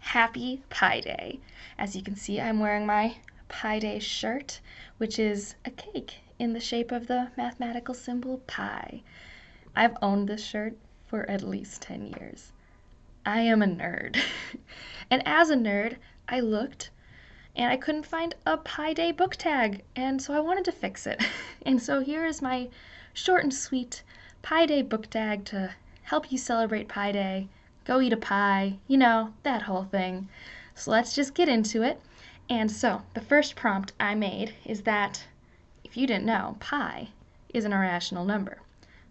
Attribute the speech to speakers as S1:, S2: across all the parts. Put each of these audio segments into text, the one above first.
S1: Happy Pi Day. As you can see, I'm wearing my Pi Day shirt, which is a cake in the shape of the mathematical symbol pi. I've owned this shirt for at least 10 years. I am a nerd. And as a nerd, I looked and I couldn't find a Pi Day book tag, and so I wanted to fix it. And so here is my short and sweet Pi Day book tag to help you celebrate Pi Day. Go eat a pie, you know, that whole thing. So let's just get into it. And so the first prompt I made is that, if you didn't know, pi is an irrational number.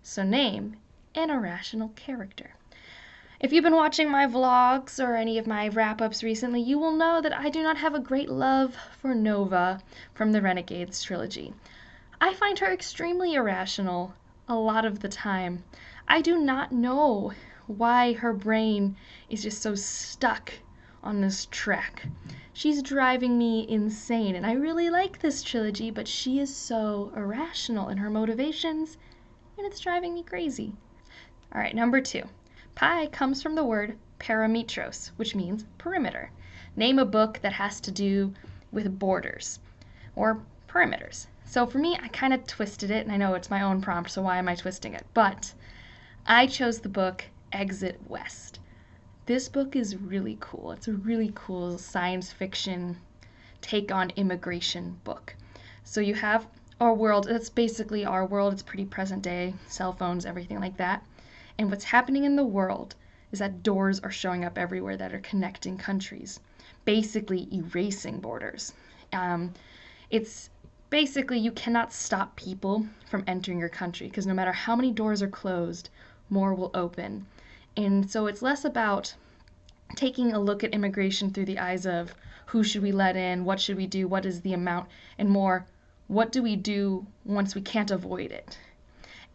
S1: So name an irrational character. If you've been watching my vlogs or any of my wrap-ups recently, you will know that I do not have a great love for Nova from the Renegades trilogy. I find her extremely irrational a lot of the time. I do not know why her brain is just so stuck on this track. She's driving me insane, and I really like this trilogy, but she is so irrational in her motivations, and it's driving me crazy. All right, number 2. Pi comes from the word perimetros, which means perimeter. Name a book that has to do with borders or perimeters. So for me, I kind of twisted it, and I know it's my own prompt, so why am I twisting it? But I chose the book Exit West. This book is really cool. It's a really cool science fiction take on immigration book. So you have our world, it's basically our world, it's pretty present day, cell phones, everything like that. And what's happening in the world is that doors are showing up everywhere that are connecting countries, basically erasing borders. It's basically you cannot stop people from entering your country because no matter how many doors are closed, more will open. And so it's less about taking a look at immigration through the eyes of who should we let in, what should we do, what is the amount, and more, what do we do once we can't avoid it.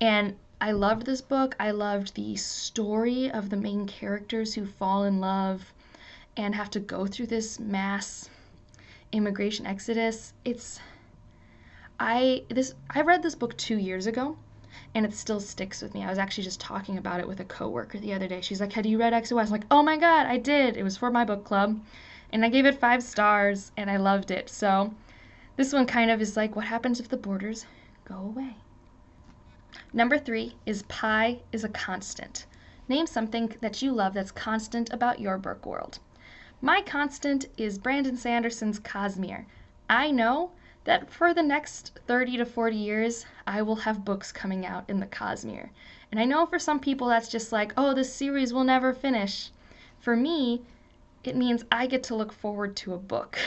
S1: And I loved this book. I loved the story of the main characters who fall in love and have to go through this mass immigration exodus. I read this book 2 years ago, and it still sticks with me. I was actually just talking about it with a coworker the other day. She's like, "Had you read X O S?" I'm like, "Oh my god, I did. It was for my book club." And I gave it 5 stars, and I loved it. So this one kind of is like, what happens if the borders go away? Number 3 is pi is a constant. Name something that you love that's constant about your book world. My constant is Brandon Sanderson's Cosmere. I know that for the next 30 to 40 years, I will have books coming out in the Cosmere. And I know for some people that's just like, oh, this series will never finish. For me, it means I get to look forward to a book.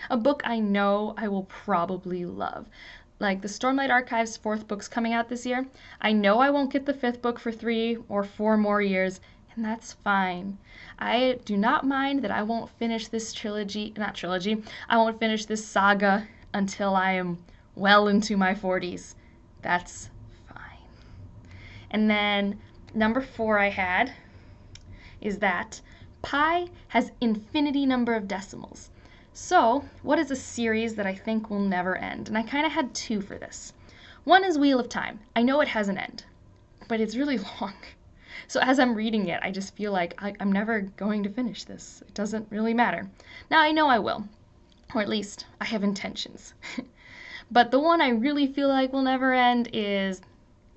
S1: A book I know I will probably love. Like the Stormlight Archive's 4th book's coming out this year. I know I won't get the 5th book for 3 or 4 more years, and that's fine. I do not mind that I won't finish this I won't finish this saga until I am well into my 40s. That's fine. And then number 4 I had is that pi has infinity number of decimals. So what is a series that I think will never end? And I kind of had 2 for this. One is Wheel of Time. I know it has an end, but it's really long. So as I'm reading it, I just feel like I'm never going to finish this. It doesn't really matter. Now I know I will, or at least I have intentions. But the one I really feel like will never end is,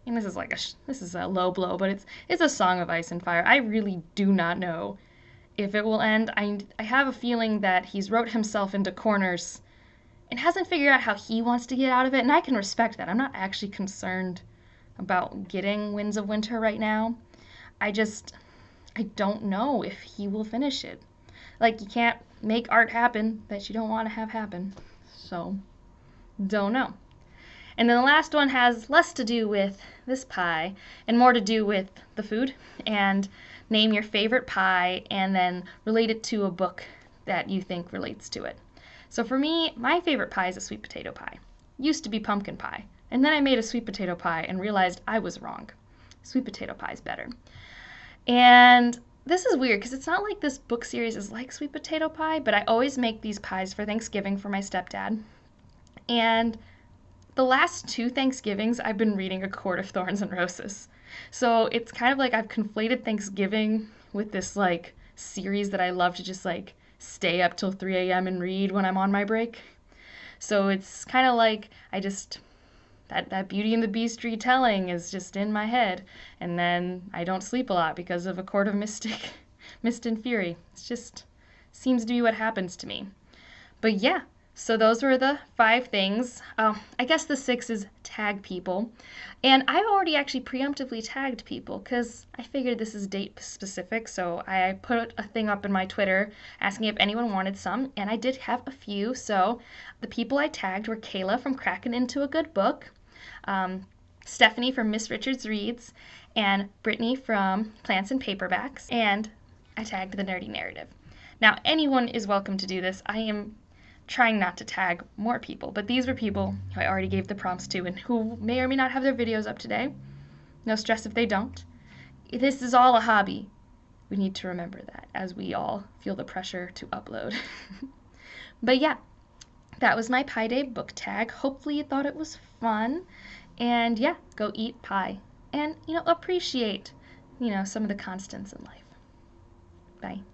S1: and this is a low blow, but it's a Song of Ice and Fire. I really do not know if it will end. I have a feeling that he's wrote himself into corners and hasn't figured out how he wants to get out of it, and I can respect that. I'm not actually concerned about getting Winds of Winter right now. I don't know if he will finish it. Like, you can't make art happen that you don't want to have happen. So, don't know. And then the last one has less to do with this pie and more to do with the food. And name your favorite pie and then relate it to a book that you think relates to it. So for me, my favorite pie is a sweet potato pie. Used to be pumpkin pie. And then I made a sweet potato pie and realized I was wrong. Sweet potato pie is better. And this is weird because it's not like this book series is like sweet potato pie, but I always make these pies for Thanksgiving for my stepdad. And the last 2 Thanksgivings, I've been reading A Court of Thorns and Roses. So it's kind of like I've conflated Thanksgiving with this like series that I love to just like stay up till 3 a.m. and read when I'm on my break. So it's kind of like that Beauty and the Beast retelling is just in my head, and then I don't sleep a lot because of A Court of Mist and Fury. It's just seems to be what happens to me. But yeah, so those were the 5 things. I guess the 6 is tag people. And I've already actually preemptively tagged people because I figured this is date specific. So I put a thing up in my Twitter asking if anyone wanted some, and I did have a few. So the people I tagged were Kayla from Cracking Into a Good Book, Stephanie from Miss Richards Reads, and Brittany from Plants and Paperbacks, and I tagged the Nerdy Narrative. Now, anyone is welcome to do this. I am trying not to tag more people, but these were people who I already gave the prompts to and who may or may not have their videos up today. No stress if they don't. This is all a hobby. We need to remember that as we all feel the pressure to upload. But yeah, that was my Pi Day book tag. Hopefully you thought it was fun. And yeah, go eat pie. And, appreciate, some of the constants in life. Bye.